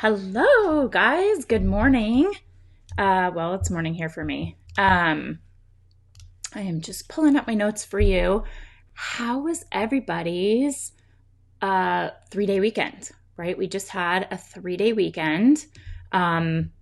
Hello, guys. Good morning. Well, it's morning here for me. I am just pulling up my notes for you. How was everybody's 3-day weekend? Right? We just had a 3-day weekend. Um,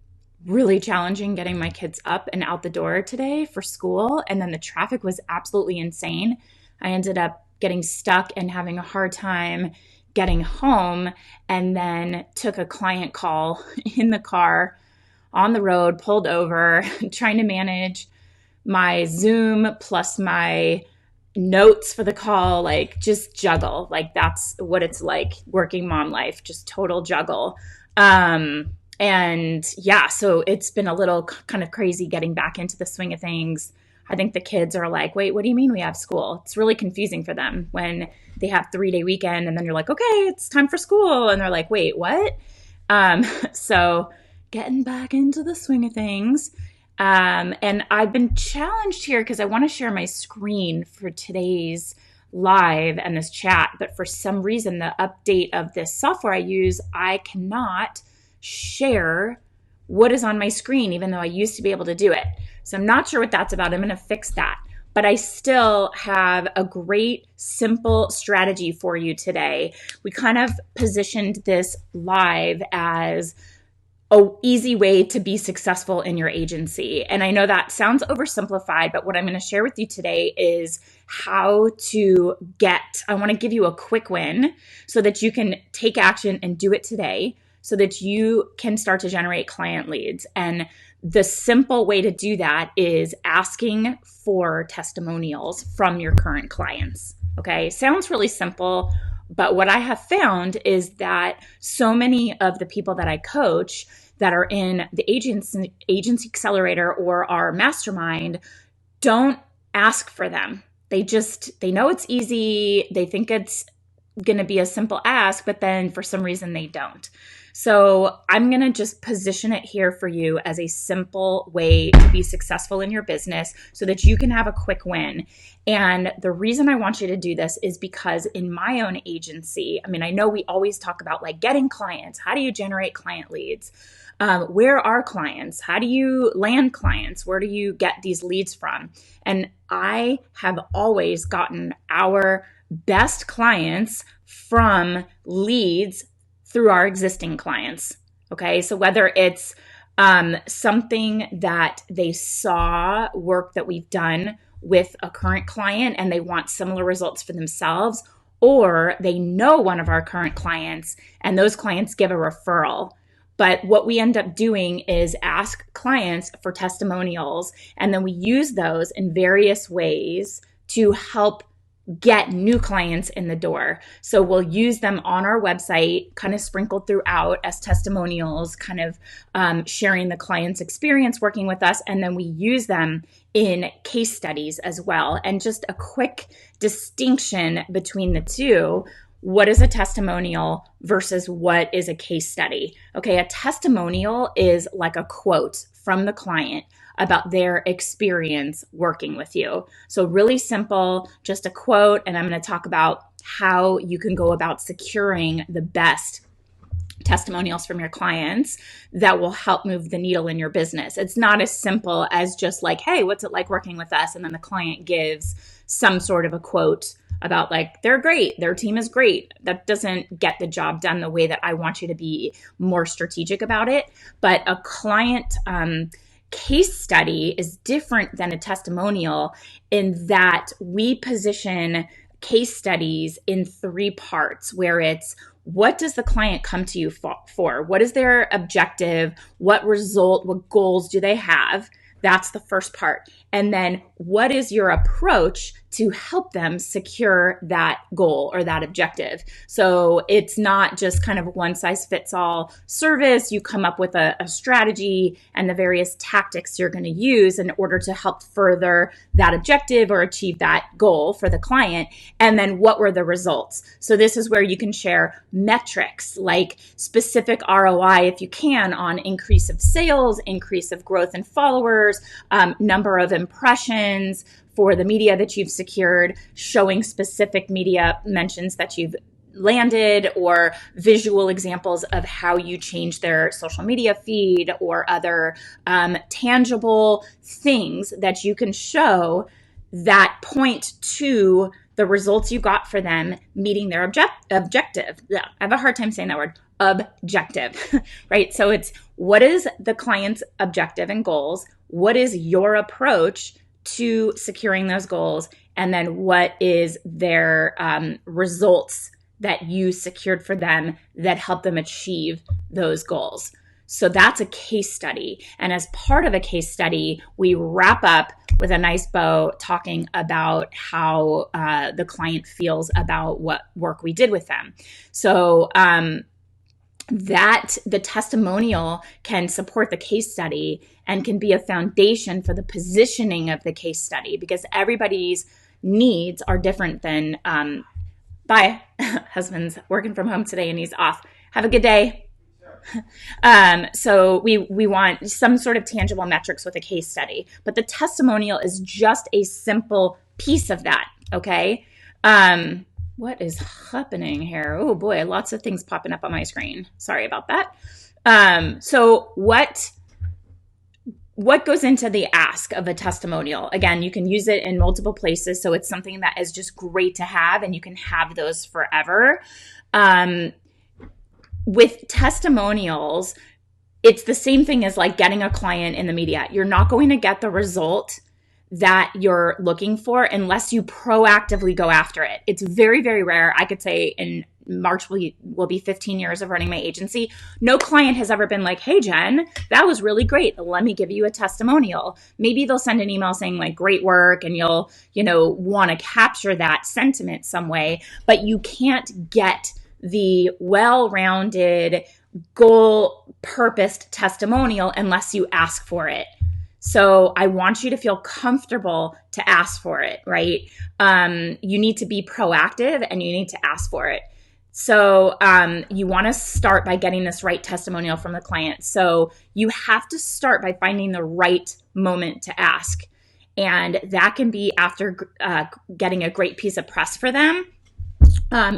really challenging getting my kids up and out the door today for school. And then the traffic was absolutely insane. I ended up getting stuck and having a hard time getting home, and then took a client call in the car on the road, pulled over, trying to manage my Zoom plus my notes for the call, like just juggle. Like that's what it's like working mom life, just total juggle. And yeah, so it's been a little kind of crazy getting back into the swing of things. I think the kids are like, wait, what do you mean we have school? It's really confusing for them when they have 3-day weekend and then you're like, okay, it's time for school. And they're like, wait, what? So getting back into the swing of things. And I've been challenged here because I want to share my screen for today's live and this chat. But for some reason, the update of this software I use, I cannot share what is on my screen, even though I used to be able to do it. So I'm not sure what that's about. I'm going to fix that. But I still have a great, simple strategy for you today. We kind of positioned this live as an easy way to be successful in your agency. And I know that sounds oversimplified, but what I'm going to share with you today is how to I want to give you a quick win so that you can take action and do it today so that you can start to generate client leads. And the simple way to do that is asking for testimonials from your current clients. Okay, sounds really simple, but what I have found is that so many of the people that I coach that are in the agency accelerator or our mastermind don't ask for them. They know it's easy. They think it's going to be a simple ask, but then for some reason they don't. So I'm going to just position it here for you as a simple way to be successful in your business so that you can have a quick win. And the reason I want you to do this is because in my own agency, I know we always talk about like getting clients. How do you generate client leads? Where are clients? How do you land clients? Where do you get these leads from? And I have always gotten our best clients from leads through our existing clients. Okay, so whether it's something that they saw work that we've done with a current client and they want similar results for themselves, or they know one of our current clients and those clients give a referral. But what we end up doing is ask clients for testimonials, and then we use those in various ways to help get new clients in the door. So we'll use them on our website, kind of sprinkled throughout as testimonials, kind of sharing the client's experience working with us. And then we use them in case studies as well. And just a quick distinction between the two. What is a testimonial versus what is a case study? Okay, a testimonial is like a quote from the client about their experience working with you. So really simple, just a quote, and I'm going to talk about how you can go about securing the best testimonials from your clients that will help move the needle in your business. It's not as simple as just like, hey, what's it like working with us? And then the client gives some sort of a quote about like, they're great, their team is great. That doesn't get the job done the way that I want you to be more strategic about it. But a client case study is different than a testimonial in that we position case studies in 3 parts, where it's what does the client come to you for? What is their objective? What result, what goals do they have? That's the first part. And then what is your approach to help them secure that goal or that objective? So it's not just kind of one size fits all service. You come up with a strategy and the various tactics you're going to use in order to help further that objective or achieve that goal for the client. And then what were the results? So this is where you can share metrics like specific ROI, if you can, on increase of sales, increase of growth in followers, number of impressions for the media that you've secured, showing specific media mentions that you've landed, or visual examples of how you change their social media feed, or other tangible things that you can show that point to the results you got for them meeting their objective. Yeah, I have a hard time saying that word, objective, right? So it's, what is the client's objective and goals? What is your approach to securing those goals? And then what is their results that you secured for them that help them achieve those goals? So that's a case study. And as part of a case study, we wrap up with a nice bow talking about how the client feels about what work we did with them. So that the testimonial can support the case study and can be a foundation for the positioning of the case study, because everybody's needs are different than, bye, husband's working from home today and he's off. Have a good day. So we want some sort of tangible metrics with a case study, but the testimonial is just a simple piece of that. Okay. What is happening here? Oh boy, lots of things popping up on my screen. Sorry about that. So what goes into the ask of a testimonial? Again, you can use it in multiple places. So it's something that is just great to have, and you can have those forever. With testimonials, it's the same thing as like getting a client in the media. You're not going to get the result that you're looking for unless you proactively go after it. It's very, very rare. I could say in March will be 15 years of running my agency. No client has ever been like, hey, Jen, that was really great. Let me give you a testimonial. Maybe they'll send an email saying like, great work, and you'll, want to capture that sentiment some way, but you can't get the well-rounded, goal-purposed testimonial unless you ask for it. So I want you to feel comfortable to ask for it, right? You need to be proactive and you need to ask for it. So you want to start by getting this right testimonial from the client. So you have to start by finding the right moment to ask. And that can be after getting a great piece of press for them.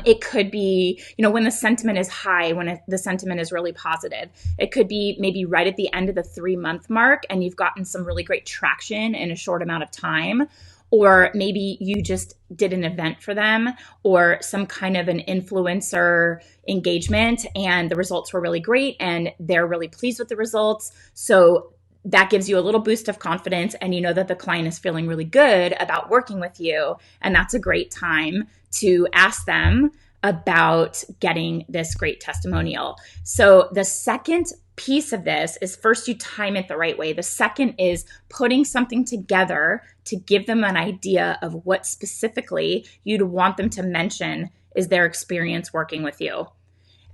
It could be, when the sentiment is high, when the sentiment is really positive. It could be maybe right at the end of the 3-month mark and you've gotten some really great traction in a short amount of time. Or maybe you just did an event for them or some kind of an influencer engagement and the results were really great and they're really pleased with the results. So that gives you a little boost of confidence and you know that the client is feeling really good about working with you. And that's a great time to ask them about getting this great testimonial. So the second piece of this is, first you time it the right way. The second is putting something together to give them an idea of what specifically you'd want them to mention is their experience working with you.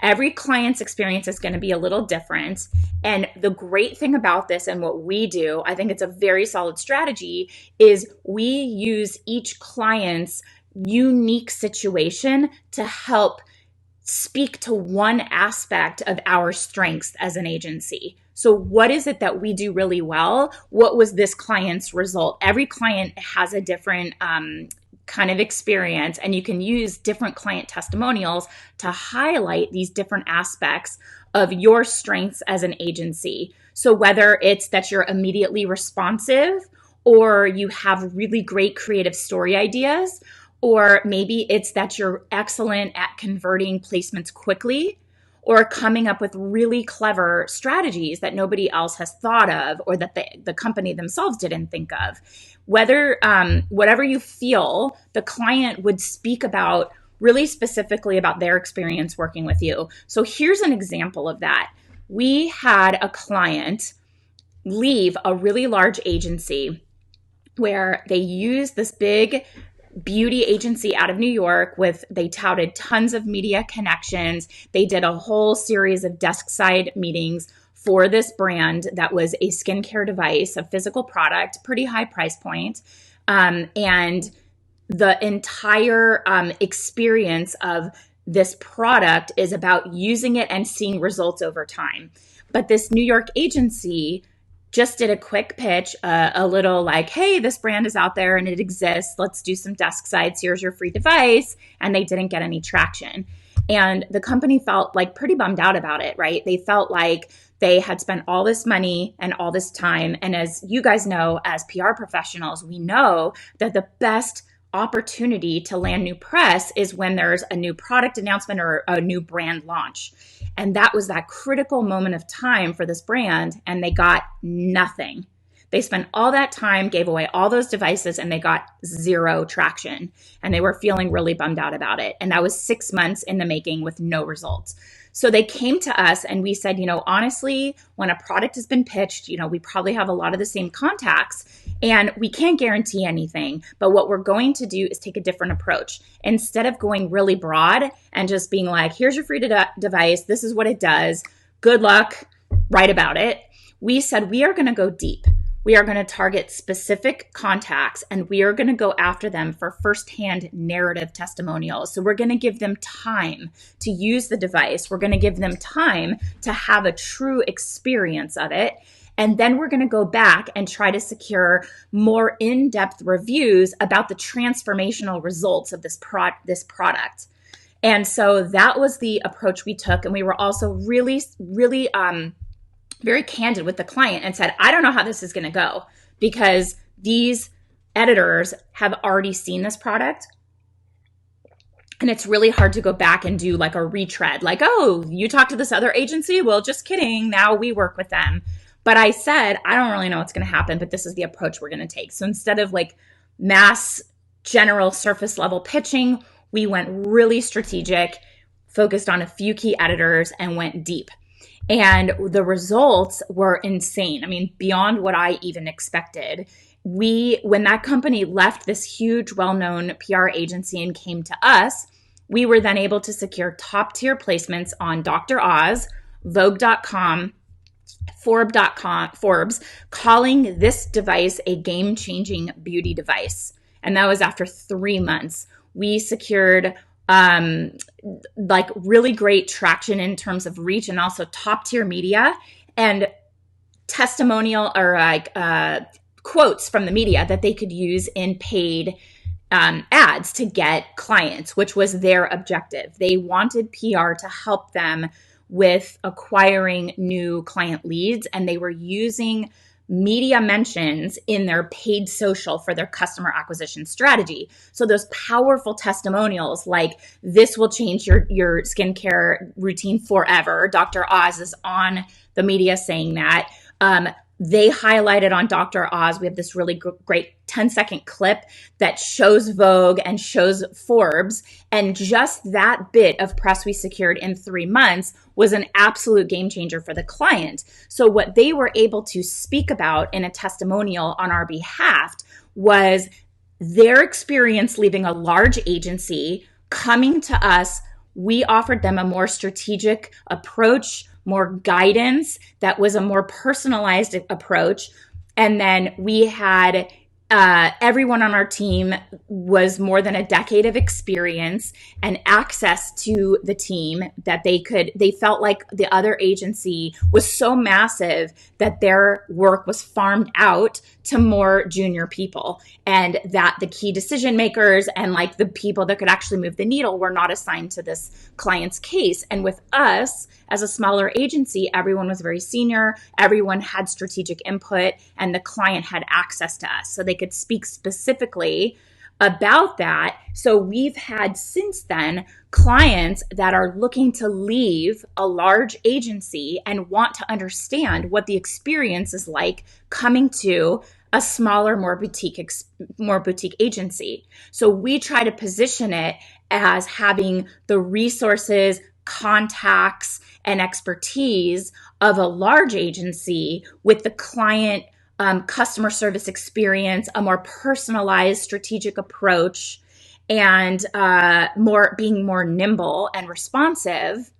Every client's experience is going to be a little different. And the great thing about this and what we do, I think it's a very solid strategy, is we use each client's unique situation to help speak to one aspect of our strengths as an agency. So what is it that we do really well? What was this client's result? Every client has a different kind of experience, and you can use different client testimonials to highlight these different aspects of your strengths as an agency. So whether it's that you're immediately responsive, or you have really great creative story ideas, or maybe it's that you're excellent at converting placements quickly, or coming up with really clever strategies that nobody else has thought of, or that the company themselves didn't think of. Whatever you feel, the client would speak about really specifically about their experience working with you. So here's an example of that. We had a client leave a really large agency where they used this big beauty agency out of New York they touted tons of media connections. They did a whole series of desk side meetings for this brand that was a skincare device, a physical product, pretty high price point. And the entire experience of this product is about using it and seeing results over time. But this New York agency just did a quick pitch, a little like, hey, this brand is out there and it exists. Let's do some desk sides. Here's your free device. And they didn't get any traction. And the company felt like pretty bummed out about it, right? They felt like they had spent all this money and all this time. And as you guys know, as PR professionals, we know that the best opportunity to land new press is when there's a new product announcement or a new brand launch. And that was that critical moment of time for this brand, and they got nothing. They spent all that time, gave away all those devices, and they got zero traction. And they were feeling really bummed out about it. And that was 6 months in the making with no results. So they came to us and we said, honestly, when a product has been pitched, we probably have a lot of the same contacts and we can't guarantee anything. But what we're going to do is take a different approach. Instead of going really broad and just being like, here's your free device, this is what it does, good luck, write about it. We said, we are going to go deep. We are going to target specific contacts and we are going to go after them for firsthand narrative testimonials. So we're going to give them time to use the device. We're going to give them time to have a true experience of it. And then we're going to go back and try to secure more in-depth reviews about the transformational results of this product. And so that was the approach we took. And we were also really very candid with the client and said, I don't know how this is going to go because these editors have already seen this product. And it's really hard to go back and do like a retread, like, oh, you talked to this other agency? Well, just kidding. Now we work with them. But I said, I don't really know what's going to happen, but this is the approach we're going to take. So instead of like mass general surface level pitching, we went really strategic, focused on a few key editors and went deep. And the results were insane. I mean, beyond what I even expected. When that company left this huge, well-known PR agency and came to us, we were then able to secure top-tier placements on Dr. Oz, Vogue.com, Forbes, calling this device a game-changing beauty device. And that was after 3 months. We secured like really great traction in terms of reach and also top tier media and testimonial or like quotes from the media that they could use in paid ads to get clients, which was their objective. They wanted PR to help them with acquiring new client leads, and they were using media mentions in their paid social for their customer acquisition strategy. So those powerful testimonials like this will change your skincare routine forever. Dr. Oz is on the media saying that. They highlighted on Dr. Oz, we have this really great 10-second clip that shows Vogue and shows Forbes. And just that bit of press we secured in 3 months was an absolute game changer for the client. So what they were able to speak about in a testimonial on our behalf was their experience leaving a large agency, coming to us. We offered them a more strategic approach, more guidance that was a more personalized approach. And then we had everyone on our team was more than a decade of experience and access to the team that they felt like the other agency was so massive that their work was farmed out to more junior people, and that the key decision makers and like the people that could actually move the needle were not assigned to this client's case. And with us as a smaller agency, everyone was very senior, everyone had strategic input, and the client had access to us. So they could speak specifically about that. So we've had since then clients that are looking to leave a large agency and want to understand what the experience is like coming to a smaller, more boutique agency. So we try to position it as having the resources, contacts, and expertise of a large agency with the client customer service experience, a more personalized strategic approach, and being more nimble and responsive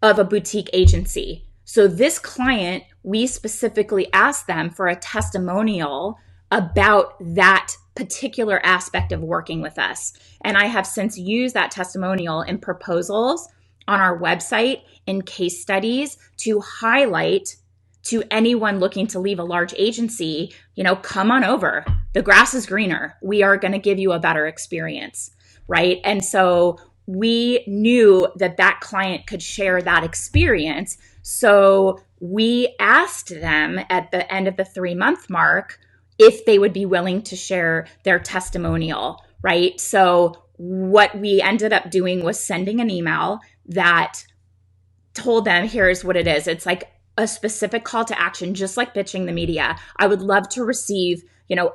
of a boutique agency. So this client, we specifically asked them for a testimonial about that particular aspect of working with us. And I have since used that testimonial in proposals on our website, in case studies, to highlight to anyone looking to leave a large agency, come on over. The grass is greener. We are going to give you a better experience, right? And so we knew that that client could share that experience. So we asked them at the end of the 3-month mark if they would be willing to share their testimonial, right? So what we ended up doing was sending an email that told them, here's what it is. It's like a specific call to action, just like pitching the media. I would love to receive,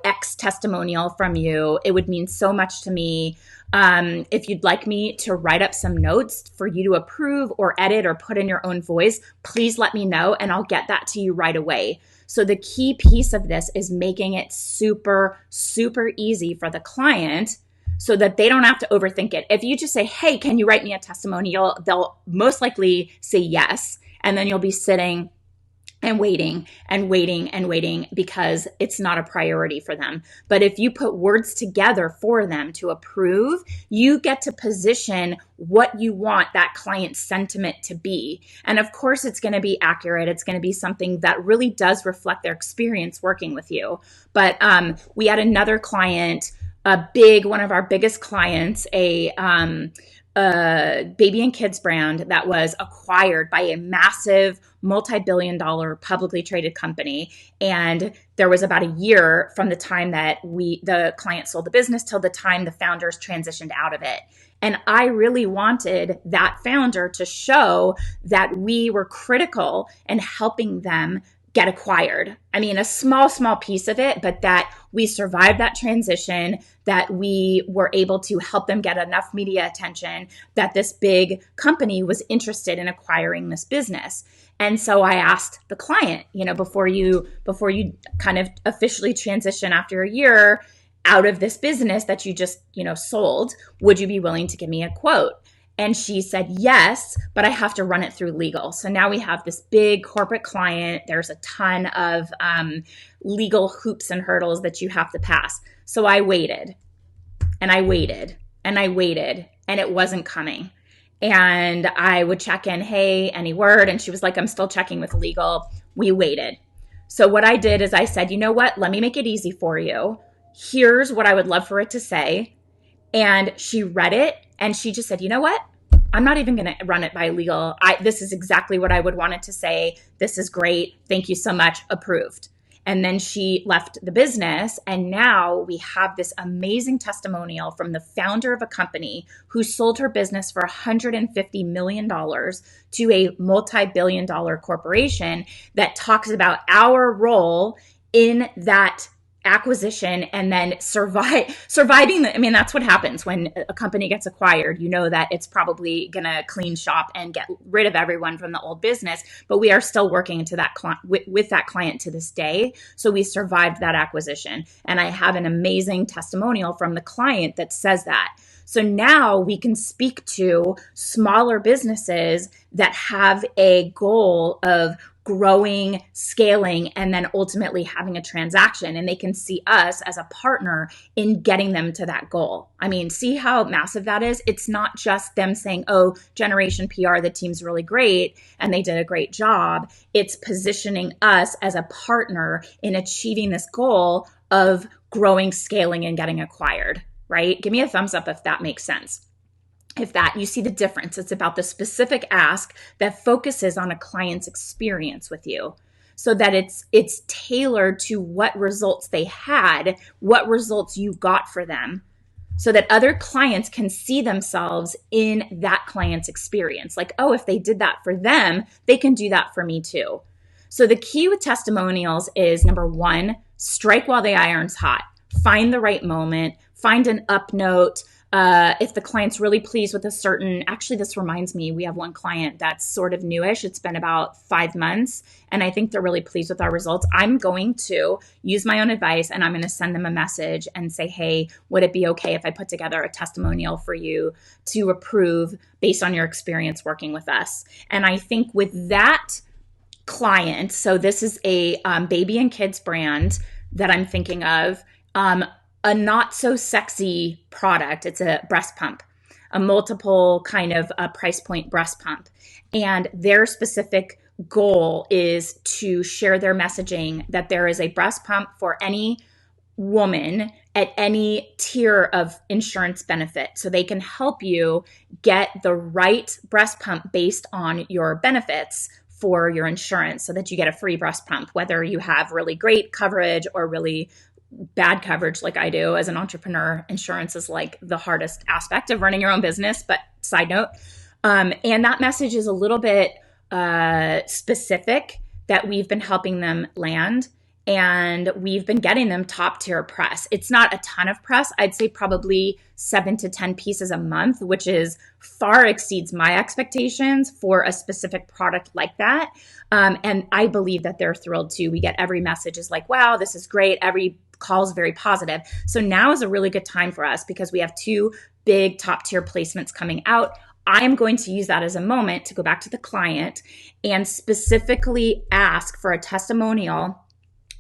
X testimonial from you. It would mean so much to me. If you'd like me to write up some notes for you to approve or edit or put in your own voice, please let me know and I'll get that to you right away. So the key piece of this is making it super, super easy for the client so that they don't have to overthink it. If you just say, hey, can you write me a testimonial? They'll most likely say yes. And then you'll be sitting and waiting and waiting and waiting because it's not a priority for them. But if you put words together for them to approve, you get to position what you want that client's sentiment to be. And of course, it's going to be accurate. It's going to be something that really does reflect their experience working with you. But we had another client, one of our biggest clients, a baby and kids brand that was acquired by a massive multi-billion-dollar publicly traded company. And there was about a year from the time that the client sold the business till the time the founders transitioned out of it. And I really wanted that founder to show that we were critical in helping them get acquired. I mean, a small piece of it, but that we survived that transition, that we were able to help them get enough media attention, that this big company was interested in acquiring this business. And so I asked the client, before you kind of officially transition after a year out of this business that you just, sold, would you be willing to give me a quote? And she said, yes, but I have to run it through legal. So now we have this big corporate client. There's a ton of legal hoops and hurdles that you have to pass. So I waited and I waited and I waited and it wasn't coming. And I would check in, hey, any word? And she was like, I'm still checking with legal. We waited. So what I did is I said, you know what? Let me make it easy for you. Here's what I would love for it to say. And she read it and she just said, you know what? I'm not even going to run it by legal. This is exactly what I would want it to say. This is great. Thank you so much. Approved. And then she left the business. And now we have this amazing testimonial from the founder of a company who sold her business for $150 million to a multi-billion-dollar corporation that talks about our role in that acquisition and then surviving. That's what happens when a company gets acquired. You know that it's probably going to clean shop and get rid of everyone from the old business, but we are still working to that with that client to this day. So we survived that acquisition. And I have an amazing testimonial from the client that says that. So now we can speak to smaller businesses that have a goal of growing, scaling, and then ultimately having a transaction. And they can see us as a partner in getting them to that goal. See how massive that is? It's not just them saying, oh, Generation PR, the team's really great and they did a great job. It's positioning us as a partner in achieving this goal of growing, scaling, and getting acquired, right? Give me a thumbs up if that makes sense. If that you see the difference, it's about the specific ask that focuses on a client's experience with you so that it's tailored to what results they had, what results you got for them, so that other clients can see themselves in that client's experience. Like, oh, if they did that for them, they can do that for me too. So the key with testimonials is, number one, strike while the iron's hot. Find the right moment, find an up note. If the client's really pleased with actually, this reminds me, we have one client that's sort of newish. It's been about 5 months, and I think they're really pleased with our results. I'm going to use my own advice, and I'm going to send them a message and say, hey, would it be okay if I put together a testimonial for you to approve based on your experience working with us? And I think with that client, so this is a baby and kids brand that I'm thinking of, a not so sexy product. It's a breast pump, a multiple kind of price point breast pump. And their specific goal is to share their messaging that there is a breast pump for any woman at any tier of insurance benefit. So they can help you get the right breast pump based on your benefits for your insurance so that you get a free breast pump, whether you have really great coverage or really bad coverage like I do. As an entrepreneur, insurance is like the hardest aspect of running your own business, but side note. And that message is a little bit specific that we've been helping them land. And we've been getting them top tier press. It's not a ton of press. I'd say probably 7 to 10 pieces a month, which is far exceeds my expectations for a specific product like that. And I believe that they're thrilled too. We get every message is like, wow, this is great. Every call is very positive. So now is a really good time for us because we have 2 big top tier placements coming out. I am going to use that as a moment to go back to the client and specifically ask for a testimonial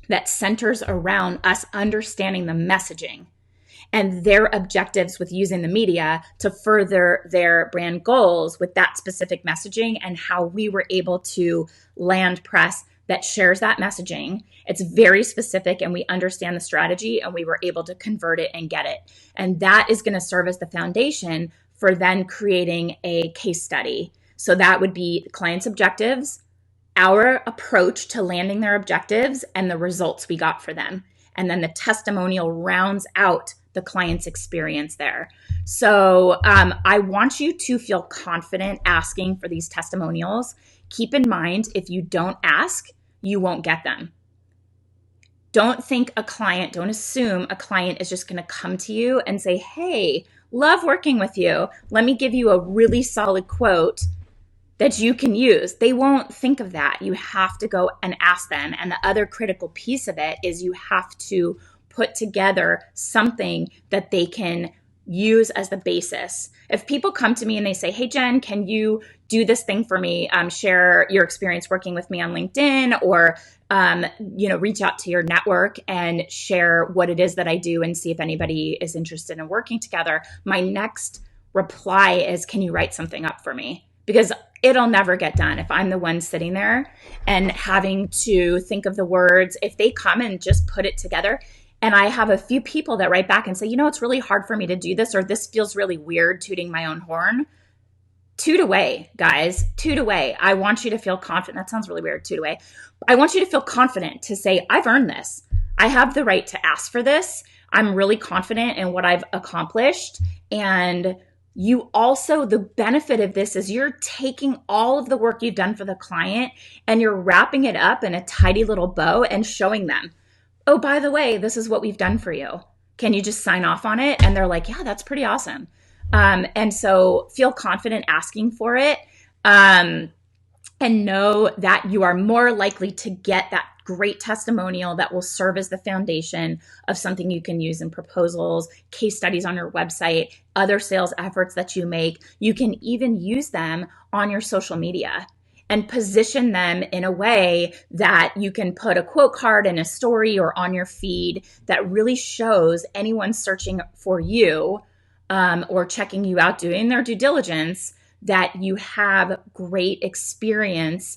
that centers around us understanding the messaging and their objectives with using the media to further their brand goals with that specific messaging, and how we were able to land press that shares that messaging. It's very specific and we understand the strategy and we were able to convert it and get it. And that is going to serve as the foundation for then creating a case study. So that would be the client's objectives, our approach to landing their objectives, and the results we got for them. And then the testimonial rounds out the client's experience there. So I want you to feel confident asking for these testimonials. Keep in mind, if you don't ask, you won't get them. Don't assume a client is just going to come to you and say, hey, love working with you. Let me give you a really solid quote that you can use. They won't think of that. You have to go and ask them. And the other critical piece of it is you have to put together something that they can use as the basis. If people come to me and they say, hey, Jen, can you do this thing for me? Share your experience working with me on LinkedIn, or reach out to your network and share what it is that I do and see if anybody is interested in working together. My next reply is, can you write something up for me? Because it'll never get done if I'm the one sitting there and having to think of the words. If they come and just put it together, and I have a few people that write back and say, it's really hard for me to do this, or this feels really weird tooting my own horn. Toot away, guys, toot away. I want you to feel confident. That sounds really weird, toot away. I want you to feel confident to say, I've earned this. I have the right to ask for this. I'm really confident in what I've accomplished. And you also, the benefit of this is you're taking all of the work you've done for the client and you're wrapping it up in a tidy little bow and showing them, oh, by the way, this is what we've done for you. Can you just sign off on it? And they're like, yeah, that's pretty awesome. And so feel confident asking for it, and know that you are more likely to get that great testimonial that will serve as the foundation of something you can use in proposals, case studies on your website, other sales efforts that you make. You can even use them on your social media and position them in a way that you can put a quote card in a story or on your feed that really shows anyone searching for you or checking you out, doing their due diligence, that you have great experience.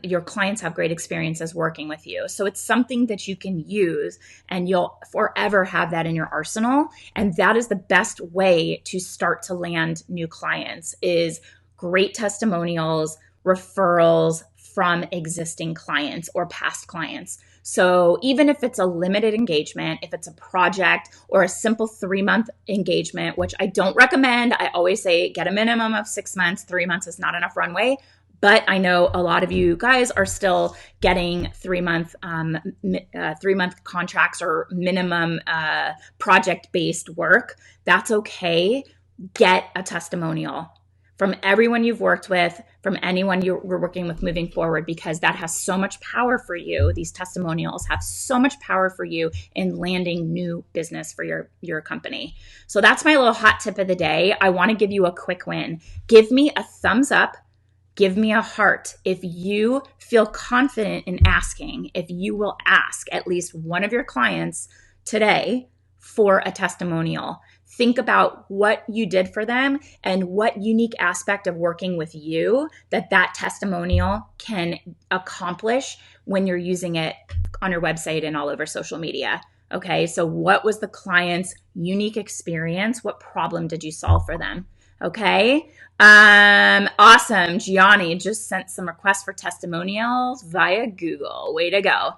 Your clients have great experiences working with you. So it's something that you can use and you'll forever have that in your arsenal. And that is the best way to start to land new clients, is great testimonials, referrals from existing clients or past clients. So even if it's a limited engagement, if it's a project or a simple 3-month engagement, which I don't recommend, I always say get a minimum of 6 months. 3 months is not enough runway. But I know a lot of you guys are still getting 3-month contracts or minimum project-based work. That's okay. Get a testimonial from everyone you've worked with, from anyone you're working with moving forward, because that has so much power for you. These testimonials have so much power for you in landing new business for your company. So that's my little hot tip of the day. I want to give you a quick win. Give me a thumbs up. Give me a heart if you feel confident in asking, if you will ask at least one of your clients today for a testimonial. Think about what you did for them and what unique aspect of working with you that testimonial can accomplish when you're using it on your website and all over social media. Okay, so what was the client's unique experience? What problem did you solve for them? Okay, awesome. Gianni just sent some requests for testimonials via Google. Way to go.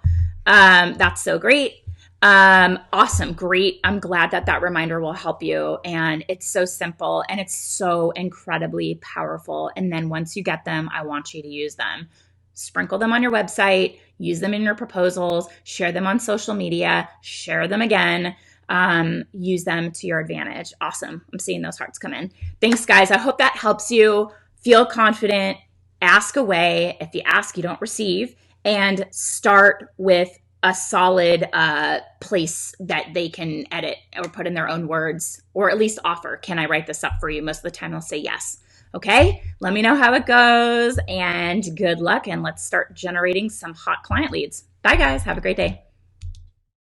That's so great. Awesome. Great. I'm glad that that reminder will help you. And it's so simple and it's so incredibly powerful. And then once you get them, I want you to use them. Sprinkle them on your website, use them in your proposals, share them on social media, share them again, use them to your advantage. Awesome. I'm seeing those hearts come in. Thanks, guys. I hope that helps you feel confident. Ask away. If you ask, you don't receive. And start with a solid place that they can edit or put in their own words, or at least offer, can I write this up for you? Most of the time they'll say yes. Okay, let me know how it goes and good luck. And let's start generating some hot client leads. Bye, guys. Have a great day.